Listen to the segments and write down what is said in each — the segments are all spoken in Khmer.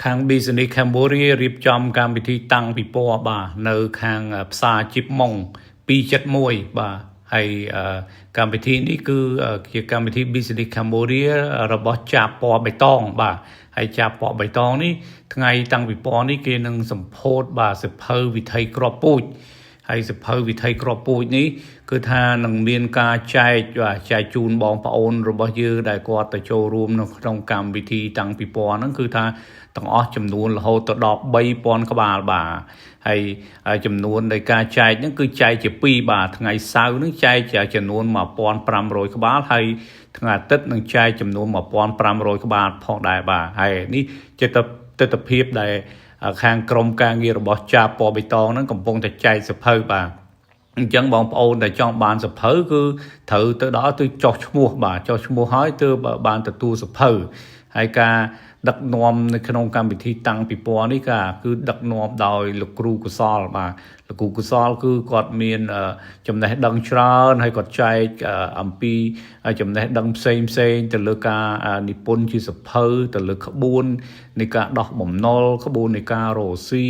ខាង Business Cambodia រៀបចំកម្មវិធីតាំងពិព័រណ៍បាទនៅខាងផ្សារជីបម៉ុង271បាទហើយកម្មវិធីនេះគឺជាកម្មវិធី Business Cambodia របស់ចាបពណ៌បៃតងបាទហើយចាបពណ៌បៃតងនេះថ្ងៃតាំងពិព័រណ៍នេះគេនឹងសម្ពោធបាទសិភៅវិថីគ្រាប់ពូជហើយសិភៅវិថីគ្រាប់ពូជនេះគឺថានឹងមានការចែកជូនបងប្អូនរបស់យើងដែលគាត់ទៅចូលរួមនៅក្នុងកម្មវិធីតាំងពិព័រណ៍ហ្នឹងគឺថាទាំងអស់ចំនួនរហូតទៅដល់3000ក្បាលបាទហើយចំនួននៃការចែកហ្នឹងគឺចែកជា2បាទថ្ងៃសៅរ៍ហ្នឹងចែកចំនួន1500ក្បាលហើយថ្ងៃអាទិត្យនឹងចែកចំនួន1500ក្បាលផងដែរបាទហើយនេះជាទស្សនភាពដែលខាងក្រុមការងាររបស់ចាបពណ៌បៃតងហ្នឹងកំពុងតែចែកសិភៅបាទអញ្ចឹងបងប្អូនដែលចង់បានសិភៅគឺត្រូវទៅដល់ទៅចុះឈ្មោះបាទចុះឈ្មោះហើយទើបបានទទួលសិភៅហើយការដឹកនាំនៅក្នុងកម្មវិធីតាំងពិព័រណ៍នេះគឺដឹកនាំដោយលោកគ្រូកុសលបាទលោកគ្រូកុសលគឺគាត់មានចំណេះដឹងច្រើនហើយគាត់ចែកអំពីចំណេះដឹងផ្សេងទៅលើការនិពន្ធជាសិភៅទៅលើក្បួននៃការដោះបំណុលក្បួននៃការរកស៊ី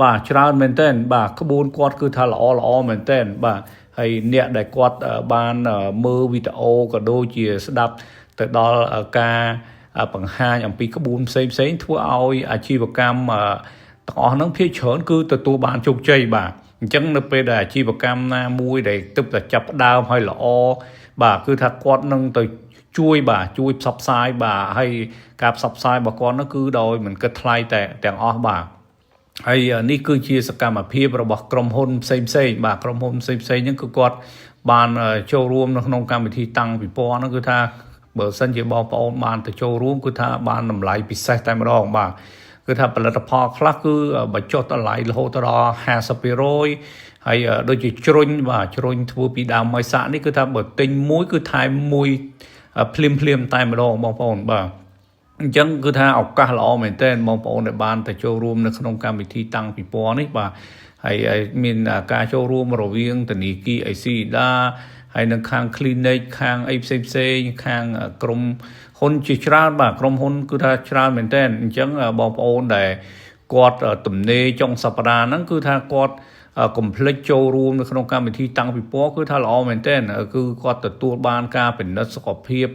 បាទច្រើនមែនទែនបាទក្បួនគាត់គឺថាល្អមែនទែនបាទហើយអ្នកដែលគាត់បានមើលវីដេអូក៏ដូចជាស្ដាប់ទៅដល់ការបង្ហាញអំពីក្បួនផ្សេងធ្វើឲ្យអាជីវកម្មទាំងអស់ហ្នឹងភាគច្រើនគឺទទួលបានជោគជ័យបាទអញ្ចឹងនៅពេលដែលអាជីវកម្មណាមួយដែលទើបតែចាប់ផ្ដើមហើយល្អបាទគឺថាគាត់នឹងទៅជួយផ្សព្វផ្សាយបាទហើយការផ្សព្វផ្សាយរបស់គាត់នោះគឺដោយមិនគិតថ្លៃតែទាំងអស់បាទហើយនេះគឺជាសកម្មភាពរបស់ក្រុមហ៊ុនផ្សេងបាទក្រុមហ៊ុនផ្សេងហ្នឹងគឺគាត់បានចូលរួមនៅក្នុងកម្មវិធីតាំងពិព័រណ៍ហ្នឹងគឺថាបើសិនជាបងប្អូនបានទៅចូលរួមគឺថាបានតម្លៃពិសេសតែម្ដងបាទគឺថាផលិតផលខ្លះគឺបញ្ចុះតម្លៃរហូតដល់50%ហើយដូចជាជ្រុញធ្វើពីដើមម៉ៃសាក់នេះគឺថាបើទិញមួយគឺថែមមួយភ្លាមតែម្ដងបងប្អូនបាទអញ្ចឹងគឺថាឱកាសល្អមែនទែនបងប្អូនដែលបានទៅចូលរួមនៅក្នុងកម្មវិធីតាំងពិព័រណ៍នេះបាទហើយមានការចូលរួមរវាងធនាគារអេស៊ីដាហើយនៅខាង clinic ខាងអីផ្សេងខាងក្រុមហ៊ុនជាច្រើនបាទក្រុមហ៊ុនគឺថាច្រើនមែនទែនអញ្ចឹងបងប្អូនដែលគាត់ទំនេរចុងសប្តាហ៍ហ្នឹងគឺថាគាត់កុំភ្លេចចូលរួមនៅក្នុងកម្មវិធីតាំងពិព័រណ៍គឺថាល្អមែនទែនគឺគាត់ទទួលបានការពិនិត្យសុខភាព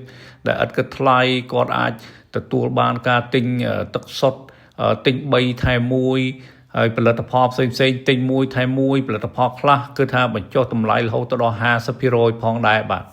ដែលឥតគិតថ្លៃគាត់អាចទទួលបានការទិញទឹកសុទ្ធទិញ3ថែ1ហើយផលិតផលផ្សេងទិញ1ថែ1ផលិតផលខ្លះគឺថាបញ្ចុះតម្លៃរហូតដល់50%ផងដែរបាទ